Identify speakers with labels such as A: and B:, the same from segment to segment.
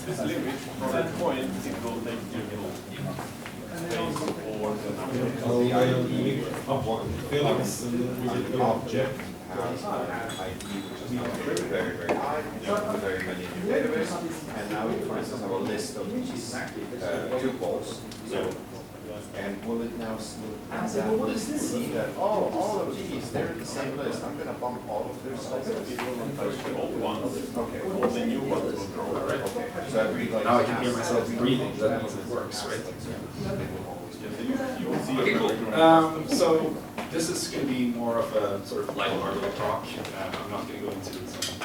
A: this limit from that point, it will take you to
B: Felix object has an ID which is now very, very high, very many in your database, and now you, for instance, have a list of these tuples. So, and will it now see that all of these, they're in the same list? I'm going to bump all of their stuff.
A: It will not touch the old ones.
B: Okay.
A: All the new ones will grow.
B: Okay. So I really like
C: now I can hear myself breathing. That means it works, right? Okay, cool. So this is going to be more of a sort of light-hearted talk. I'm not going to go into some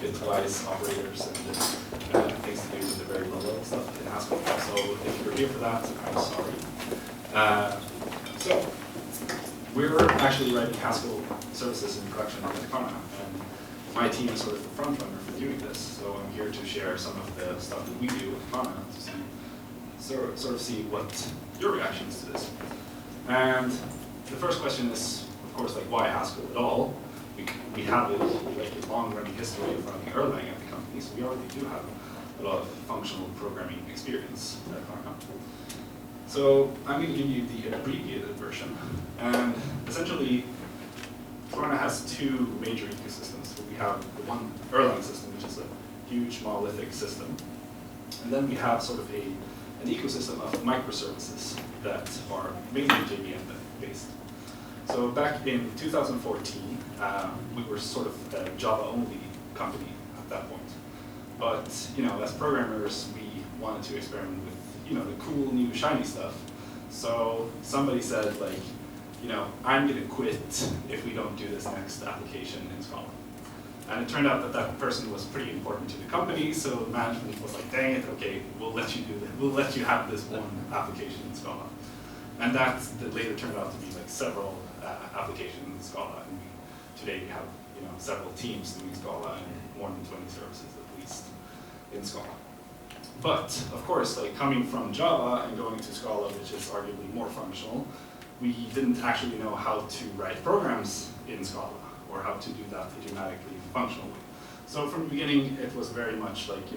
C: bitwise operators and things to do with the very low-level stuff in Haskell. So if you're here for that, I'm sorry. So we're actually writing Haskell services in production at Klarna, and my team is sort of the front runner for doing this. So I'm here to share some of the stuff that we do at Klarna to see, sort of see what your reactions to this. And the first question is, of course, like why Haskell at all? We have like a long-running history of running Erlang at the company, so we already do have a lot of functional programming experience at Klarna. So I'm going to give you the abbreviated version. And essentially, Klarna has two major ecosystems. So we have the one Erlang system, which is a huge monolithic system. And then we have sort of an ecosystem of microservices that are mainly JVM based. So back in 2014, we were sort of a Java-only company at that point. But as programmers, we wanted to experiment with the cool new shiny stuff. So somebody said like, I'm going to quit if we don't do this next application in Scala. And it turned out that that person was pretty important to the company, so management was like, dang it, okay, we'll let you do that. We'll let you have this one application in Scala. And that later turned out to be like several applications in Scala. And today we have several teams doing Scala and more than 20 services at least in Scala. But of course, like coming from Java and going to Scala, which is arguably more functional, we didn't actually know how to write programs in Scala or how to do that idiomatically and functionally. So from the beginning, it was very much like,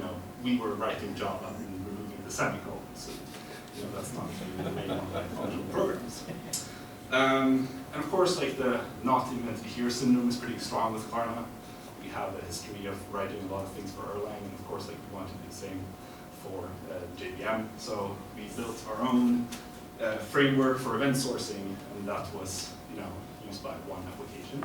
C: we were writing Java and removing the semicolon. So, that's not really the main functional programs. And of course, like the not invented here syndrome is pretty strong with Klarna. We have a history of writing a lot of things for Erlang, and of course, like we want to do the same for JVM. So we built our own framework for event sourcing, and that was, used by one application.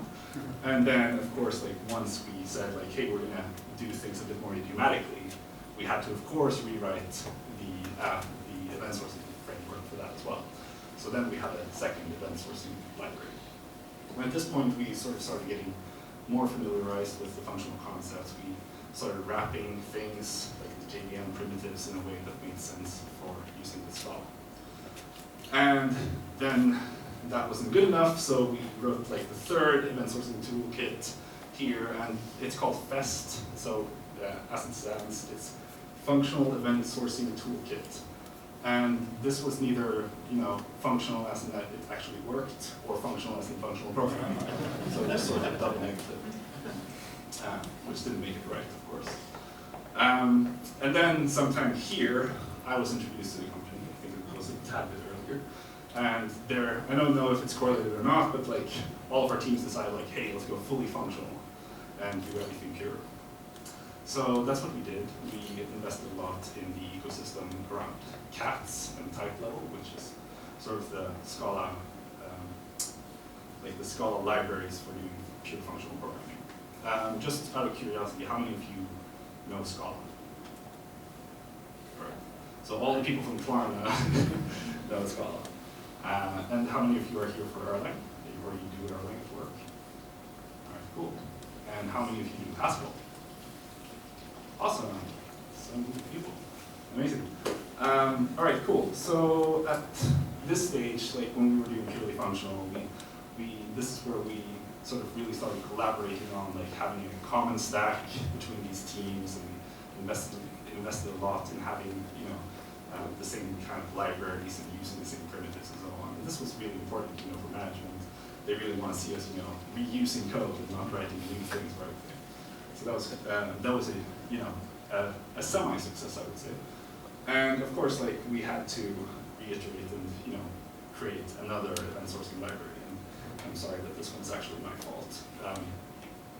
C: And then, of course, like once we said, like, hey, we're gonna do things a bit more idiomatically, we had to, of course, rewrite the event sourcing framework for that as well. So then we had a second event sourcing library. And at this point, we sort of started getting more familiarized with the functional concepts. We started wrapping things like the JVM primitives in a way that made sense for using the Scala. And then that wasn't good enough, so we wrote like the third event sourcing toolkit here, and it's called FEST. So as it stands, it's Functional Event Sourcing Toolkit. And this was neither, functional as in that it actually worked, or functional as in functional programming. So it was sort of double negative, which didn't make it right, of course. And then sometime here, I was introduced to the company. I think it was a tad bit earlier. And there, I don't know if it's correlated or not, but like all of our teams decided like, hey, let's go fully functional and do everything pure. So that's what we did. We invested a lot in the ecosystem around cats and type level, which is sort of the Scala, like the Scala libraries for doing pure functional programming. Just out of curiosity, how many of you know Scala? Right. So all the people from Klarna know Scala. And how many of you are here for Erlang? Or you do Erlang at work? All right, cool. And how many of you do Haskell? Awesome. Some people. Amazing. All right, cool. So at this stage, like when we were doing purely functional, this is where we sort of really started collaborating on like having a common stack between these teams, and we invested a lot in having the same kind of libraries and using the same primitives and so on. And this was really important, for management. They really want to see us, reusing code and not writing new things for everything. So that was a a semi-success, I would say. And of course, like, we had to reiterate and, create another event sourcing library. And I'm sorry that this one's actually my fault.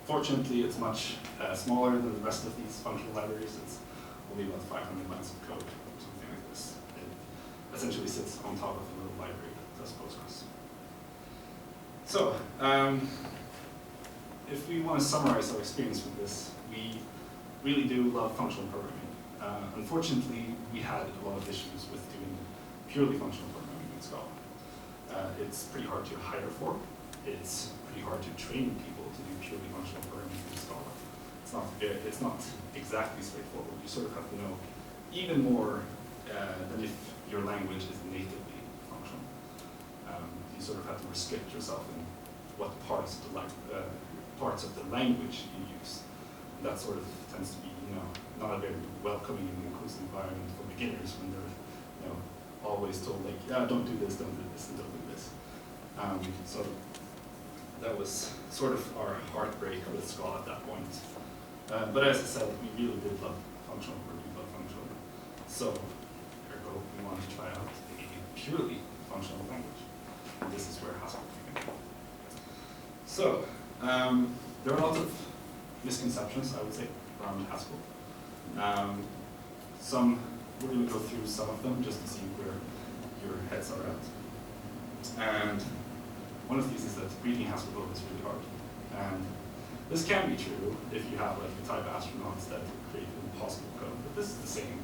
C: Fortunately, it's much smaller than the rest of these functional libraries. It's only about 500 lines of code or something like this. It essentially sits on top of a little library that does Postgres. So, if we want to summarize our experience with this, we really do love functional programming. Unfortunately, we had a lot of issues with doing purely functional programming in Scala. It's pretty hard to hire for. It's pretty hard to train people to do purely functional programming in Scala. It's not exactly straightforward. You sort of have to know even more than if your language is natively functional. You sort of have to restrict yourself in what parts of the language you use. And that sort of tends to be, not a very welcoming and inclusive environment for beginners when they're, always told, like, yeah, don't do this, and don't do this. So that was sort of our heartbreak with Scala at that point. But as I said, we really did love functional, or we love functional. So, ergo, we wanted to try out a purely functional language. And this is where Haskell came in. So, there are a lot of misconceptions, I would say, around Haskell. We're going to go through some of them just to see where your heads are at. And one of these is that reading Haskell code is really hard. And this can be true if you have like the type astronauts that create impossible code, but this is the same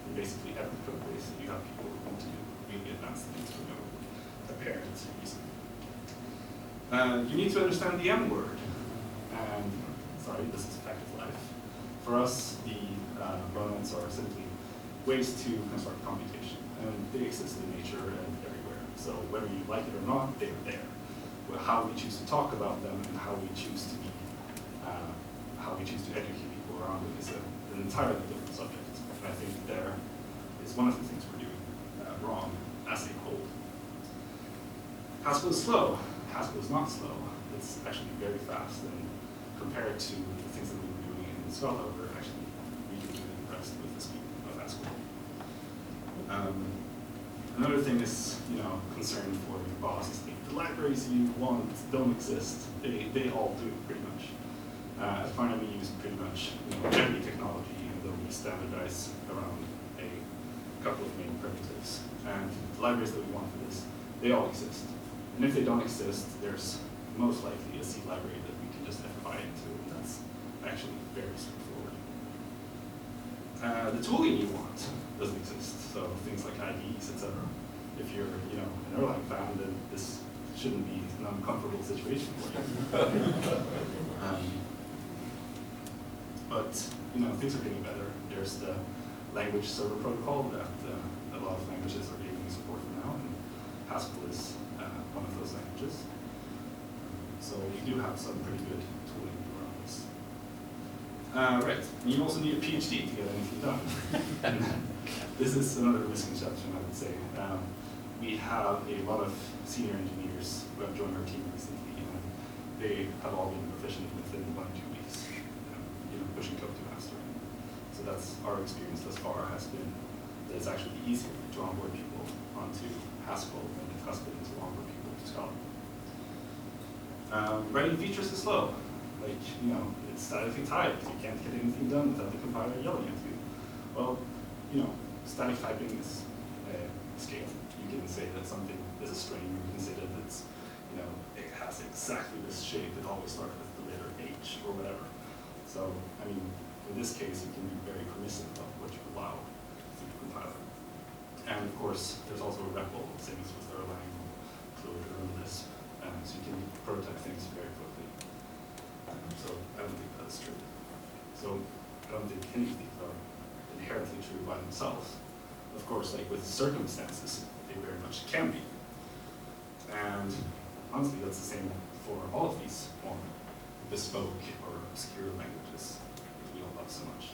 C: in basically every code base. You have people who want to do really advanced things for apparent reason. You need to understand the M word. And sorry, this is a fact of life. For us, the monads are simply ways to construct computation, and they exist in nature and everywhere. So whether you like it or not, they're there. Well, how we choose to talk about them and how we choose to educate people around them is an entirely different subject. And I think there is one of the things we're doing wrong as a whole. Haskell is slow. Haskell is not slow. It's actually very fast, and compared to the things that we were doing in Scala, we're actually really impressed with the speed of Haskell. Another thing is, concern for your boss is the libraries you want don't exist. They all do, pretty much. At Klarna, we use pretty much every technology, even though we standardize around a couple of main primitives. And the libraries that we want for this, they all exist. And if they don't exist, there's most likely a C library that we can just FI into, and that's actually very straightforward. The tooling you want doesn't exist, so things like IDEs, etc. If you're, an Erlang fan, then this shouldn't be an uncomfortable situation for you. But things are getting better. There's the language server protocol that a lot of languages are giving support for now, and Haskell is one of those languages. So we do have some pretty good tooling around this. Right, and you also need a PhD to get anything done. This is another misconception, I would say. We have a lot of senior engineers who have joined our team recently, and they have all been proficient within 1 or 2 weeks, pushing code to master. So that's our experience thus far has been that it's actually easier to onboard people onto Haskell than it has been to onboard people to Scala. Writing features is slow. Like, it's statically typed. You can't get anything done without the compiler yelling at you. Well, static typing is a scale. You can say that something is a string. You can say that it's, it has exactly this shape. It always starts with the letter H or whatever. So, in this case, you can be very permissive of what you allow through the compiler. And of course, there's also a REPL, same as with Erlang, Clojure, and this. So you can prototype things very quickly. So I don't think that's true. So I don't think any of these are inherently true by themselves. Of course, like with circumstances, they very much can be. And honestly, that's the same for all of these more bespoke or obscure languages that we all love so much.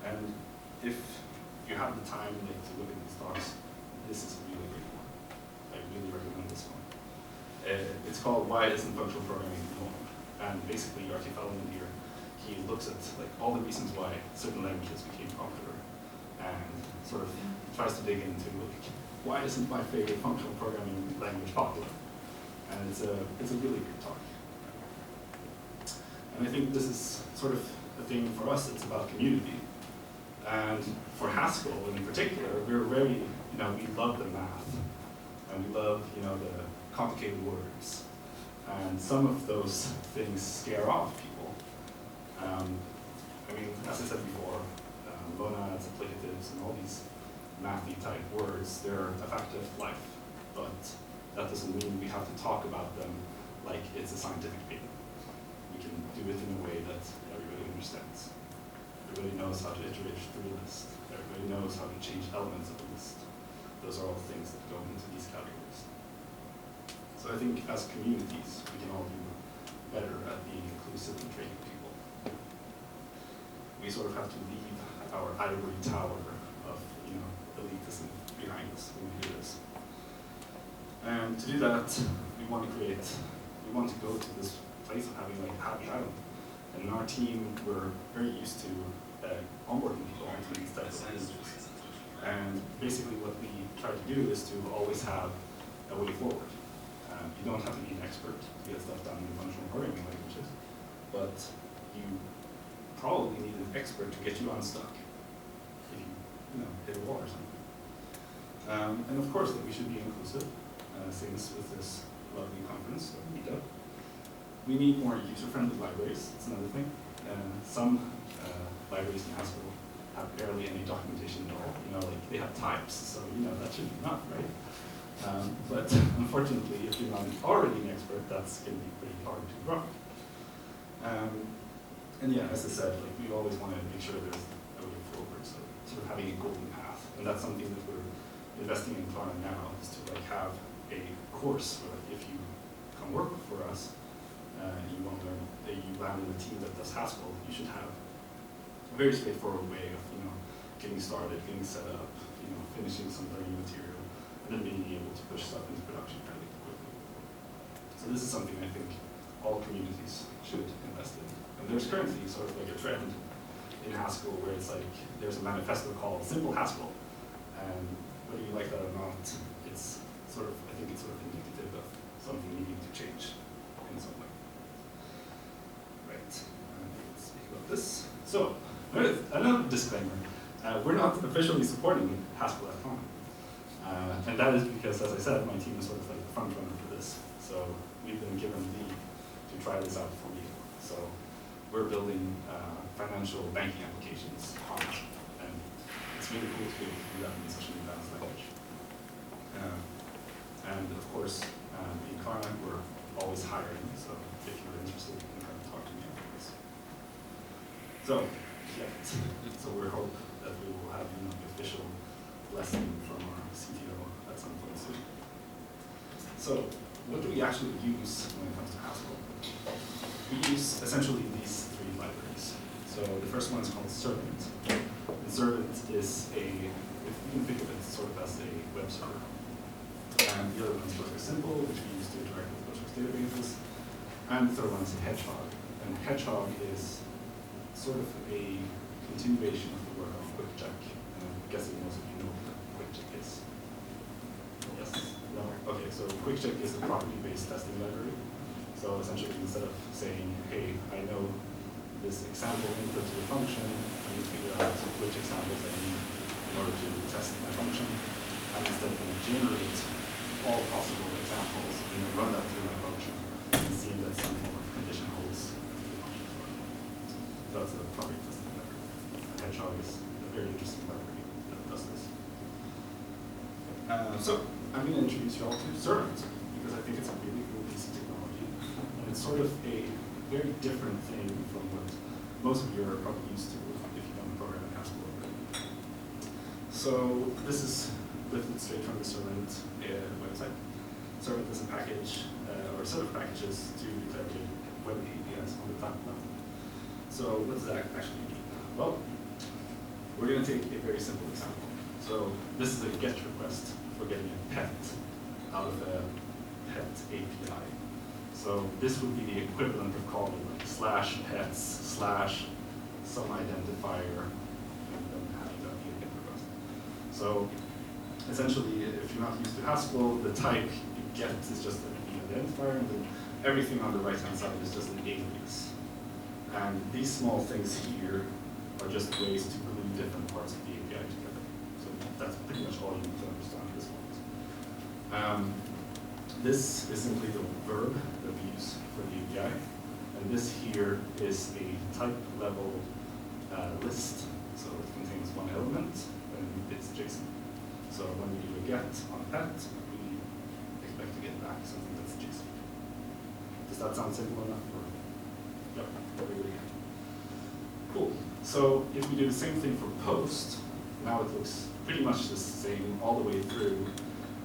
C: And if you have the time to look at these talks, this is a really great one. I really recommend this one. It's called Why Isn't Functional Programming Normal? And basically, Archie Feldman here, he looks at like all the reasons why certain languages became popular, and sort of tries to dig into like, why isn't my favorite functional programming language popular? And it's a really good talk. And I think this is sort of a thing for us. It's about community. And for Haskell in particular, we're very, we love the math, and we love, the complicated words. And some of those things scare off people. As I said before, monads, applicatives, and all these mathy type words, they're a fact of life. But that doesn't mean we have to talk about them like it's a scientific paper. We can do it in a way that everybody understands. Everybody knows how to iterate through a list. Everybody knows how to change elements of a list. Those are all things that go into these categories. So I think as communities, we can all do better at being inclusive and training people. We sort of have to leave our ivory tower of elitism behind us when we do this. And to do that, we want to go to this place of having like a happy island. And in our team, we're very used to onboarding people onto these types of languages. And basically what we try to do is to always have a way forward. You don't have to be an expert to get stuff done in functional programming languages, but you probably need an expert to get you unstuck if you hit a wall or something. And of course, we should be inclusive. Same as with this lovely conference, MeetUp. We need more user-friendly libraries. That's another thing. Some libraries in Haskell have barely any documentation at all. Like they have types, so that should be enough, right? But unfortunately, if you're not already an expert, that's going to be pretty hard to rock. And yeah, as I said, like we always want to make sure there's a way forward, so sort of having a golden path, and that's something that we're investing in Klarna now, is to like have a course where if you come work for us, and you want to learn, you land in a team that does Haskell, you should have a very straightforward way of getting started, getting set up, finishing some learning material, and then being able to push stuff into production fairly quickly. So this is something I think all communities should invest in. And there's currently sort of like a trend in Haskell where it's like there's a manifesto called Simple Haskell, and whether you like that or not, it's sort of, I think it's sort of indicative of something needing to change in some way. Right, let's speak about this. So, another disclaimer, we're not officially supporting Haskell at Func. And that is because, as I said, my team is sort of like the front runner for this. So we've been given lead to try this out for you. So we're building financial banking applications on it. And it's really cool to be able to do that in such an advanced language. And of course, in Klarna, we're always hiring. So if you're interested, you can come talk to me after this. So, yeah. So we hope that we will have the official blessing from our CTO at some point soon. So, what do we actually use when it comes to Haskell? We use essentially these three libraries. So the first one is called Servant. And Servant is you can think of it sort of as a web server. And the other one is Postgres Simple, which we use to interact with Postgres databases. And the third one is Hedgehog. And Hedgehog is sort of a continuation of the work of QuickCheck. And I'm guessing most of you know what QuickCheck is. Yes? No? Okay, so QuickCheck is a property-based testing library. So essentially, instead of saying, hey, I know this example input to the function, I need to figure out which examples I need in order to test my function. I'm instead going to generate all possible examples and then run that through my function and see that some form of condition holds the function for it. So that's a property testing library. Hedgehog is a very interesting library that does this. So I'm going to introduce you all to Servant, because I think it's a really cool piece of technology. And it's sort of a very different thing from what most of you are probably used to if you don't program in Haskell already. So this is lifted straight from the Servant website. Servant is a package, or a set of packages to declare web APIs on the top level. So what does that actually mean? Well, we're going to take a very simple example. So this is a GET request for getting a pet out of a pet API. So this would be the equivalent of calling slash pets slash some identifier and then having that be a get request. So essentially, if you're not used to Haskell, the type you get is just an identifier, and then everything on the right-hand side is just an alias. And these small things here are just ways to glue different parts of the API together. So that's pretty much all you need to understand at this point. This is simply the verb that we use for the API. And this here is a type level list. So it contains one element, and it's JSON. So when we do a get on a pet, we expect to get back something that's JSON. Does that sound simple enough? Yep, really good. Cool. So if we do the same thing for post, now it looks pretty much the same all the way through,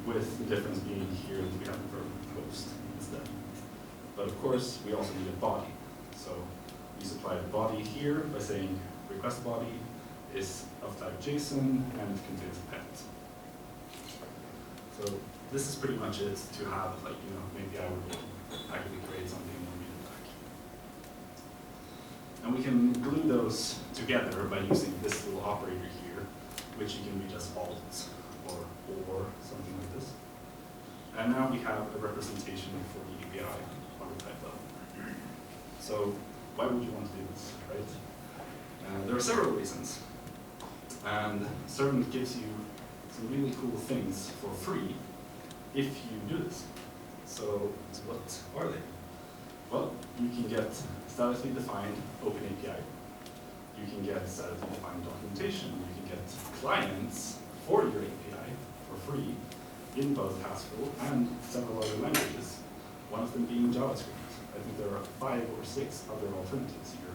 C: with the difference being here that we have the verb post instead. But of course, we also need a body. So we supply a body here by saying request body is of type JSON and it contains a pet. So this is pretty much it to have, like, you know, maybe I would actually create something and read it back. And we can glue those together by using this little operator here, which you can read as alt or something like this. And now we have a representation for the API on the type level. So why would you want to do this, right? There are several reasons. And Servant gives you some really cool things for free if you do this. So what are they? Well, you can get statically defined Open API. You can get statically defined documentation. You can get clients for your API for free in both Haskell and several other languages, one of them being JavaScript. I think there are 5 or 6 other alternatives here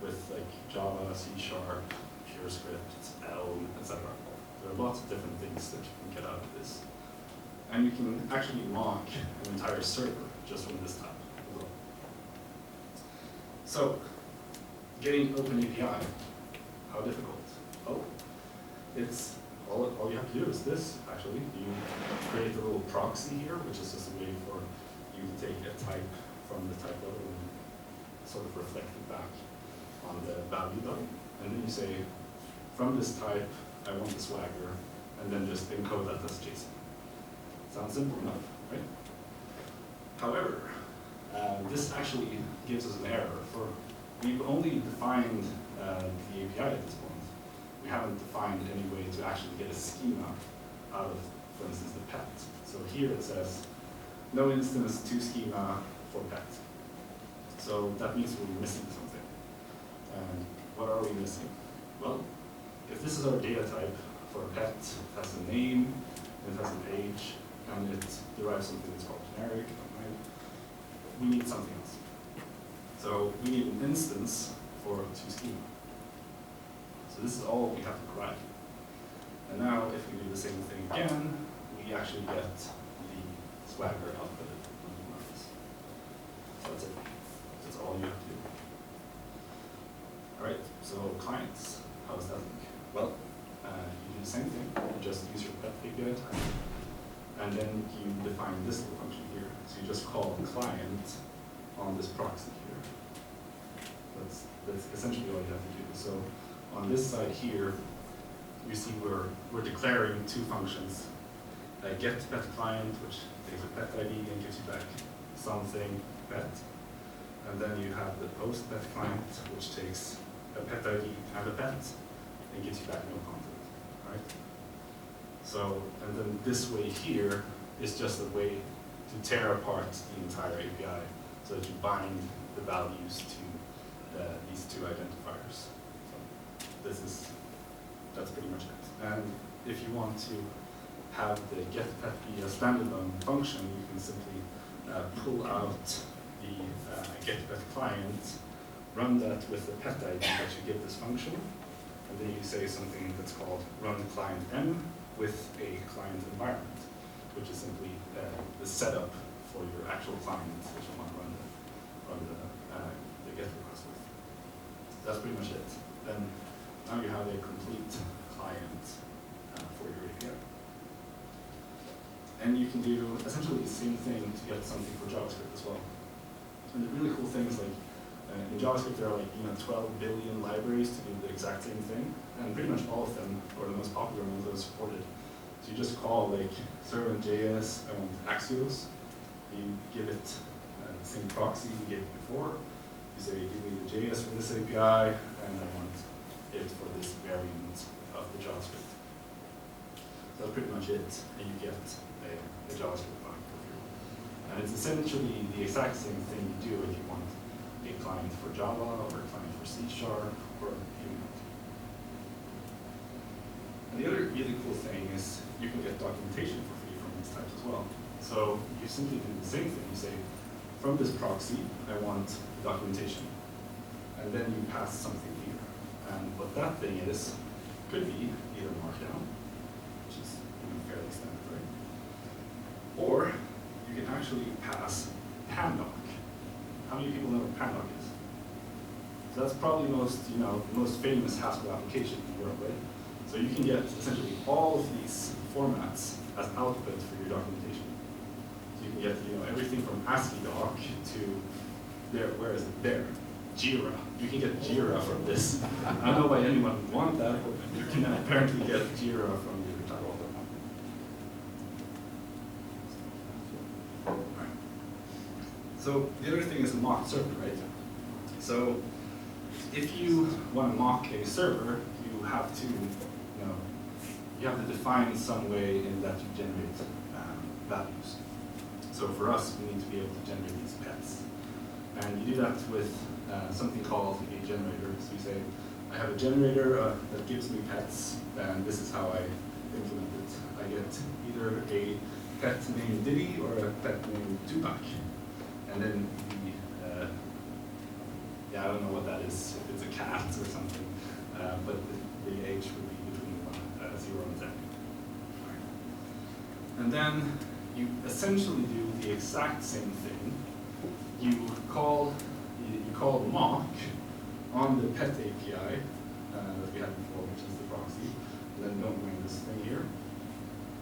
C: with like Java, C#, PureScript, Elm, etc. There are lots of different things that you can get out of this. And you can actually mock an entire server just from this tab as well. So, getting Open API, how difficult? Oh, it's all you have to do is this, actually. You create a little proxy here, which is just a way for you to take a type from the type level and sort of reflect it back on the value level. And then you say, from this type, I want the swagger, and then just encode that as JSON. Sounds simple enough, right? However, this actually gives us an error. We've only defined the API at this point. We haven't defined any way to actually get a schema out of, for instance, the pet. So here it says, no instance to schema for pet. So that means we're missing something. And what are we missing? Well, if this is our data type for a pet, it has a name, it has an age, and it derives something that's called generic, we need something else. So we need an instance for toSchema. So this is all we have to provide. And now if we do the same thing again, we actually get the swagger outputted on the marks. So that's it. That's all you have to do. All right, so clients, how does that look? Well, you do the same thing. You just use your pet API type. And then you define this little function here. So you just call client on this proxy here. That's essentially all you have to do. So on this side here, you see we're declaring 2 functions. Get pet client, which takes a pet ID and gives you back something pet. And then you have the post pet client, which takes a pet ID and a pet and gives you back no content, right? So, and then this way here is just a way to tear apart the entire API so that you bind the values to these 2 identifiers. So that's pretty much it. And if you want to have the getPet be a standalone function, you can simply pull out the getPet client, run that with the pet ID that you give this function, and then you say something that's called run client m with a client environment, which is simply the setup for your actual client that you want to run the get request with. That's pretty much it. Then now you have a complete client for your API. And you can do essentially the same thing to get something for JavaScript as well. And the really cool thing is like, in JavaScript there are like 12 billion libraries to do the exact same thing, and pretty much all of them, or the most popular ones, are supported. So you just call like servant.js and Axios, you give it the same proxy you gave before, you say give me the JS for this API, and I want it for this variant of the JavaScript. So that's pretty much it, and you get a JavaScript file. And it's essentially the exact same thing you do if you want a client for Java or a client for C# or even. And the other really cool thing is you can get documentation for free from these types as well. So you simply do the same thing. You say, from this proxy, I want documentation. And then you pass something here. And what that thing is, could be either Markdown, which is fairly standard, right? Or you can actually pass Pandoc. How many people know what Pandoc is? So that's probably the most famous Haskell application in the world, right? So you can get essentially all of these formats as output for your documentation. So you can get everything from ASCII doc to there. Where is it? There. Jira. You can get Jira from this. I don't know why anyone would want that, but you can apparently get Jira from your title. So the other thing is a mock server, right? So if you want to mock a server, you have to, define some way in that you generate values. So for us, we need to be able to generate these pets. And you do that with something called a generator. So you say, I have a generator that gives me pets, and this is how I implement it. I get either a pet named Diddy or a pet named Tupac. And then I don't know what that is, if it's a cat or something, but the age would be between 0 and 10. And then you essentially do the exact same thing. You call mock on the pet API that we had before, which is the proxy. And then don't bring this thing here.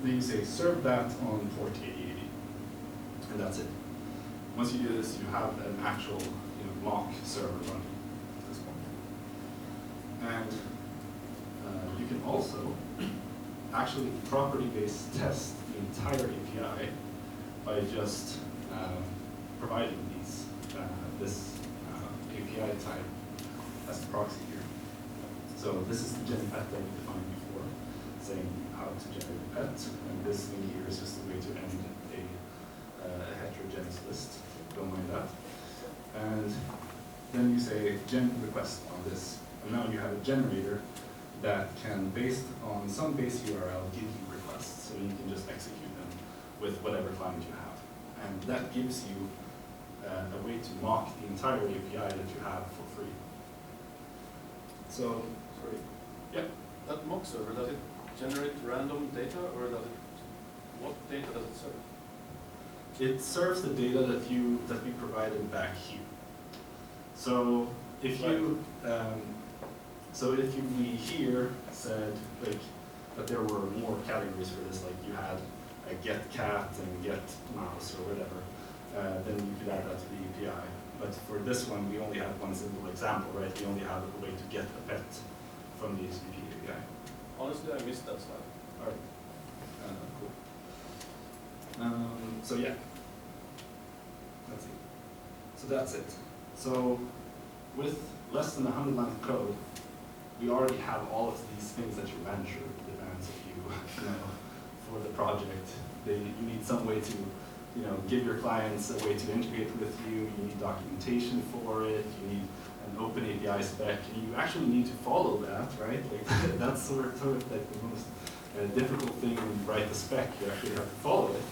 C: Then you say serve that on port 8080, and that's it. Once you do this, you have an actual mock server running at this point. And you can also actually property-based test the entire API by just providing this API type as the proxy here. So this is the gen pet that we defined before, saying how to generate a pet, and this thing here is just a way to end a heterogeneous list. Don't mind that. And then you say gen request on this, and now you have a generator that can, based on some base URL, give you requests, so you can just execute them with whatever client you have. And that gives you a way to mock the entire API that you have for free. So, sorry. Yeah.
A: That mock server, does it generate random data, or what data does it serve?
C: It serves the data that we provided back here. So if you we here said that there were more categories for this, like you had a get cat and get mouse or whatever, then you could add that to the API. But for this one, we only have one simple example, right? We only have a way to get a pet from the HTTP API.
A: Honestly, I missed that slide.
C: All right. Cool. So yeah, let's see. So that's it. So with less than 100 lines of code, we already have all of these things that your manager demands of you, for the project. You need some way to, give your clients a way to integrate with you. You need documentation for it. You need an open API spec. And you actually need to follow that, right? That's sort of like the most difficult thing when you write the spec. You actually have to follow it.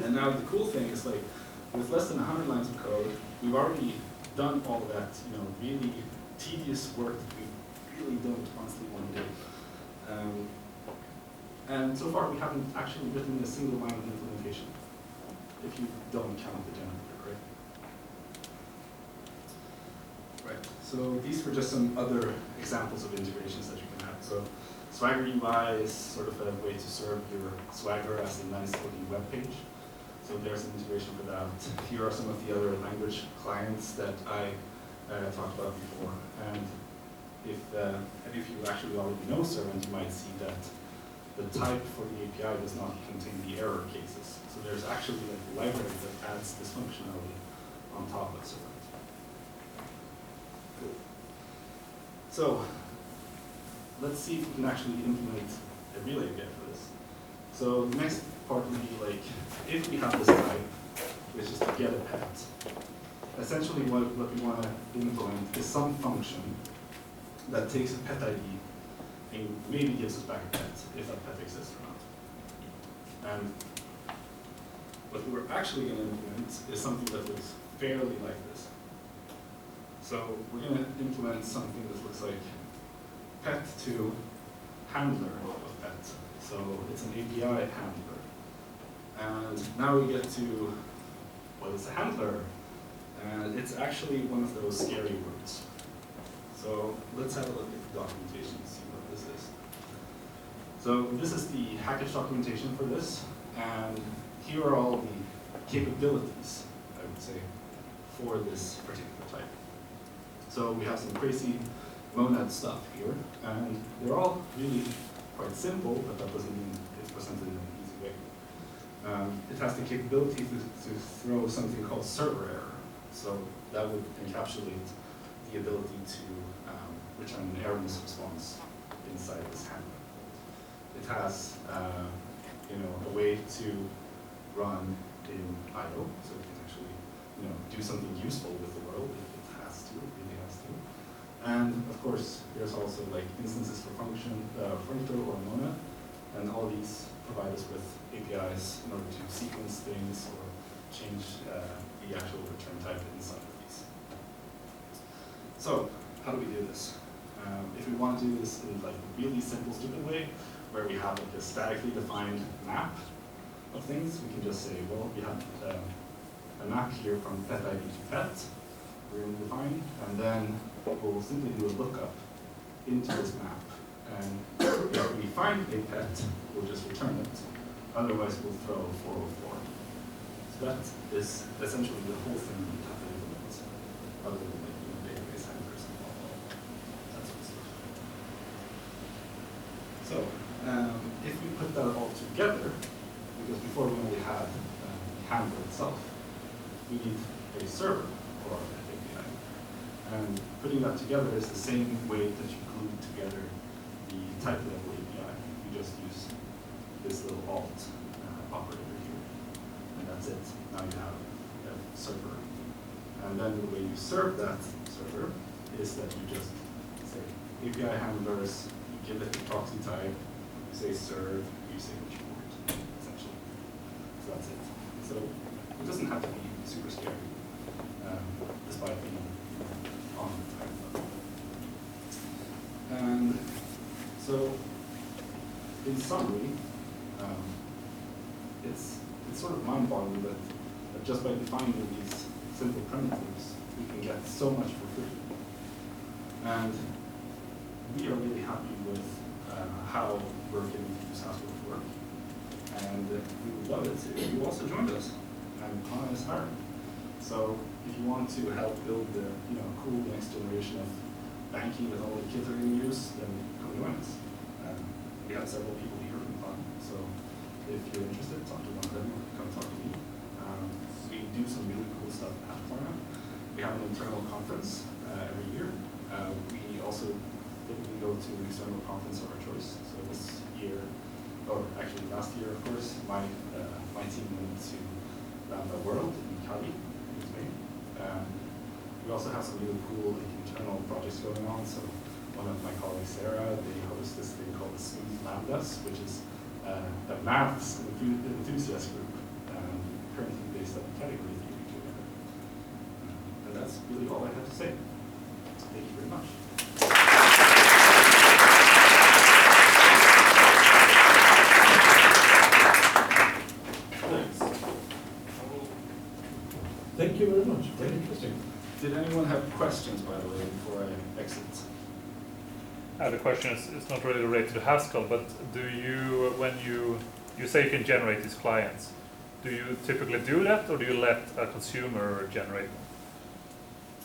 C: And now the cool thing is with less than 100 lines of code, we've already done all that, really tedious work that we really don't honestly want to do. And so far, we haven't actually written a single line of implementation, if you don't count the generator, right? Right, so these were just some other examples of integrations that you can have. So Swagger UI is sort of a way to serve your Swagger as a nice looking web page. So there's an integration for that. Here are some of the other language clients that I talked about before. And if you actually already know Servant, you might see that the type for the API does not contain the error cases. So there's actually like a library that adds this functionality on top of Servant. Cool. So let's see if we can actually implement a real API for this. So the next part would be like, if we have this type, which is to get a pet, essentially what we want to implement is some function that takes a pet ID and maybe gives us back a pet, if that pet exists or not. And what we're actually going to implement is something that looks fairly like this. So we're going to implement something that looks like pet to handler of pet. So it's an API handler. And now we get to what is a handler? And it's actually one of those scary words. So let's have a look at the documentation and see what this is. So this is the package documentation for this. And here are all the capabilities, I would say, for this particular type. So we have some crazy monad stuff here. And they're all really quite simple, but that doesn't mean it's presented in an easy way. It has the capability to throw something called server error. So that would encapsulate the ability to return an errorless response inside this handler. It has a way to run in I/O, so it can actually do something useful with the world if it has to, it really has to. And of course, there's also like instances for functor or monad, and all these provide us with APIs in order to sequence things or change the actual return type inside of these. So, how do we do this? If we want to do this in like a really simple, stupid way, where we have like a statically defined map of things, we can just say, well, we have a map here from pet ID to pet, we're going to define, and then we'll simply do a lookup into this map. And if we find a pet, we'll just return it. Otherwise, we'll throw 404. So that is essentially the whole thing we have to implement, other than like database handlers and all that sort of stuff. So if we put that all together, because before we only had the handler itself, we need a server for our API. And putting that together is the same way that you glue together the type level API. You just use this little alt operator here. And that's it. Now you have a server. And then the way you serve that server is that you just say API handlers, you give it a proxy type, you say serve, you say what you want, essentially. So that's it. So it doesn't have to be super scary, despite being on the time level. And so, in summary, it's sort of mind-boggling that just by defining these simple primitives, we can get so much for free. And we are really happy with how we're getting to use Haskell to work. And we would love it if you also joined us. And Klarna is hiring. So if you want to help build the cool next generation of banking that all the kids are going to use, then come join us. We have several people here from Klarna. So if you're interested, talk to one of them or come talk to me. We do some really cool stuff at Klarna. We have an internal conference every year. We also typically go to an external conference of our choice. So this year, or actually last year, of course, my team went to Lambda World in Cali in Spain. We also have some really cool internal projects going on. So one of my colleagues, Sarah, they host this thing called the Smooth Lambdas, which is a maths enthusiast group, currently based at Category Theory. And that's really all I have to say. Thank you very much.
D: Thank you very much. Very interesting.
C: Did anyone have questions, by the way, before I exit?
E: The question is not really related to Haskell, but do you, when you say you can generate these clients, Do you typically do that, or do you let a consumer generate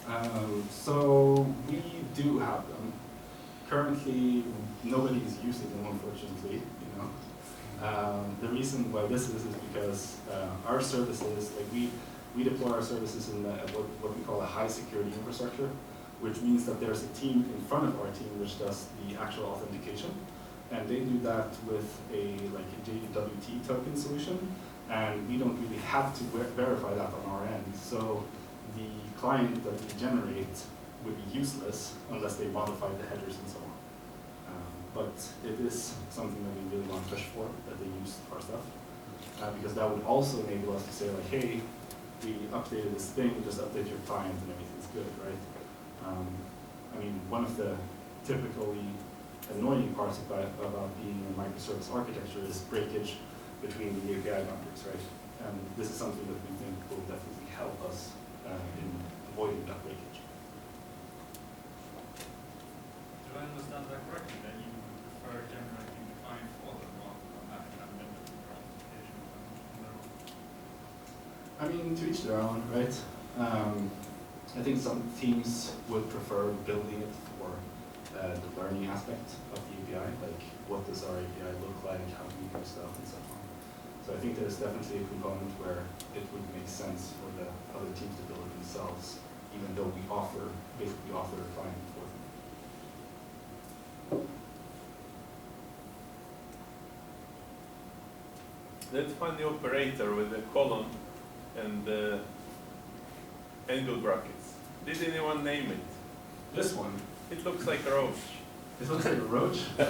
E: them?
C: So we do have them. Currently, nobody is using them, unfortunately. The reason why this is because our services, like we deploy our services in what we call a high security infrastructure, which means that there's a team in front of our team which does the actual authentication, and they do that with a JWT token solution, and we don't really have to verify that on our end. So the client that we generate would be useless unless they modify the headers and so on. But it is something that we really want to push for, that they use our stuff, because that would also enable us to say like, hey, we updated this thing, just update your client and everything's good, right? I mean, one of the typically annoying parts about being a microservice architecture is breakage between the API boundaries, right? And this is something that we think will definitely help us in avoiding that breakage.
F: Do I understand that correctly? That you prefer generating the client for them rather than having them build it for authentication on their own?
C: I mean, to each their own, right? I think some teams would prefer building it for the learning aspect of the API, like what does our API look like, how do we do stuff, and so on. So I think there's definitely a component where it would make sense for the other teams to build it themselves, even though we basically offer a client for them.
G: Let's find the operator with the colon and the angle brackets. Did anyone name it?
C: This one,
G: It looks like a roach.
C: it looks like a roach. I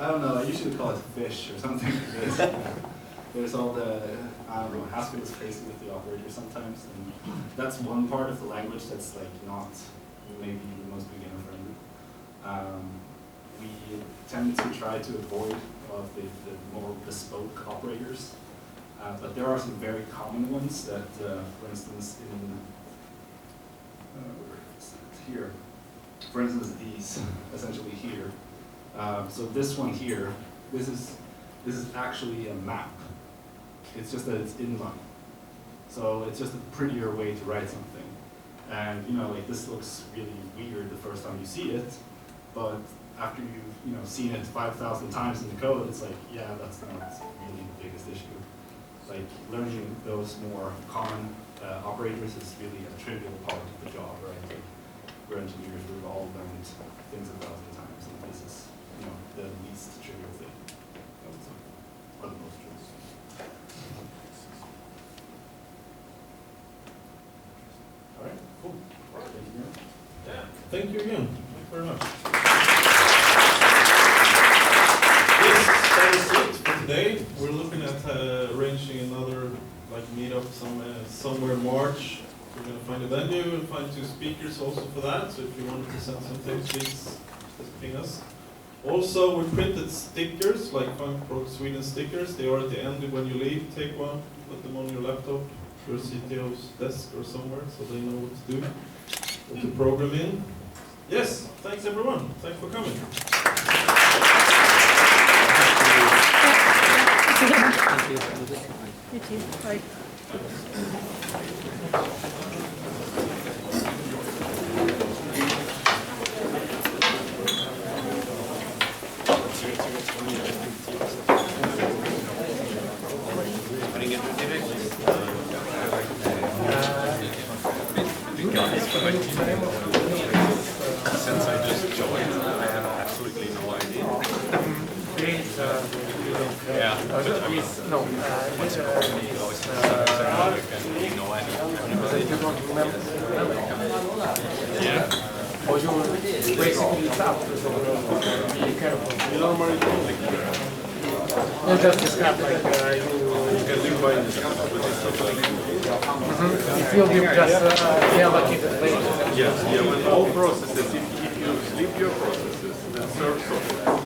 C: don't know, I usually call it fish or something like this. There's all the, I don't know, Haskell is crazy with the operator sometimes, and that's one part of the language that's like not maybe the most beginner friendly. We tend to try to avoid the more bespoke operators, but there are some very common ones that, for instance, where is it? Here, for instance, these, essentially here. So this one here, this is actually a map. It's just that it's inline. So it's just a prettier way to write something. And like this looks really weird the first time you see it, but after you've seen it 5,000 times in the code, it's like, yeah, that's not really the biggest issue. Like learning those more common operators is really a trivial part of the job, right? Like, we're engineers, we've all learned things 1,000 times, and this is the least trivial thing, I would say, or the most trivial. All right, cool. Thank you.
G: Yeah.
D: Thank you again. Thank you very much. That is it for today. We're looking at arranging another meetup somewhere in March. We're going to find a venue and find 2 speakers also for that. So if you wanted to send something, please just ping us. Also, we printed stickers, like Func Prog Sweden stickers. They are at the end when you leave. Take one, put them on your laptop, your CTO's desk or somewhere, so they know what to do, what to program in. Yes, thanks everyone. Thanks for coming.
H: You too. Bye.
G: Since I just joined, I have absolutely no idea. Yeah, but I mean,
I: no.
G: what's it called? No idea.
I: You don't remember?
G: Yeah.
I: Or you basically stop, so be careful.
G: You normally
I: You just describe like
G: you can do by
I: if you'll be just reallocated later.
G: Yes, yeah, when all processes, if you leave your processes, the source of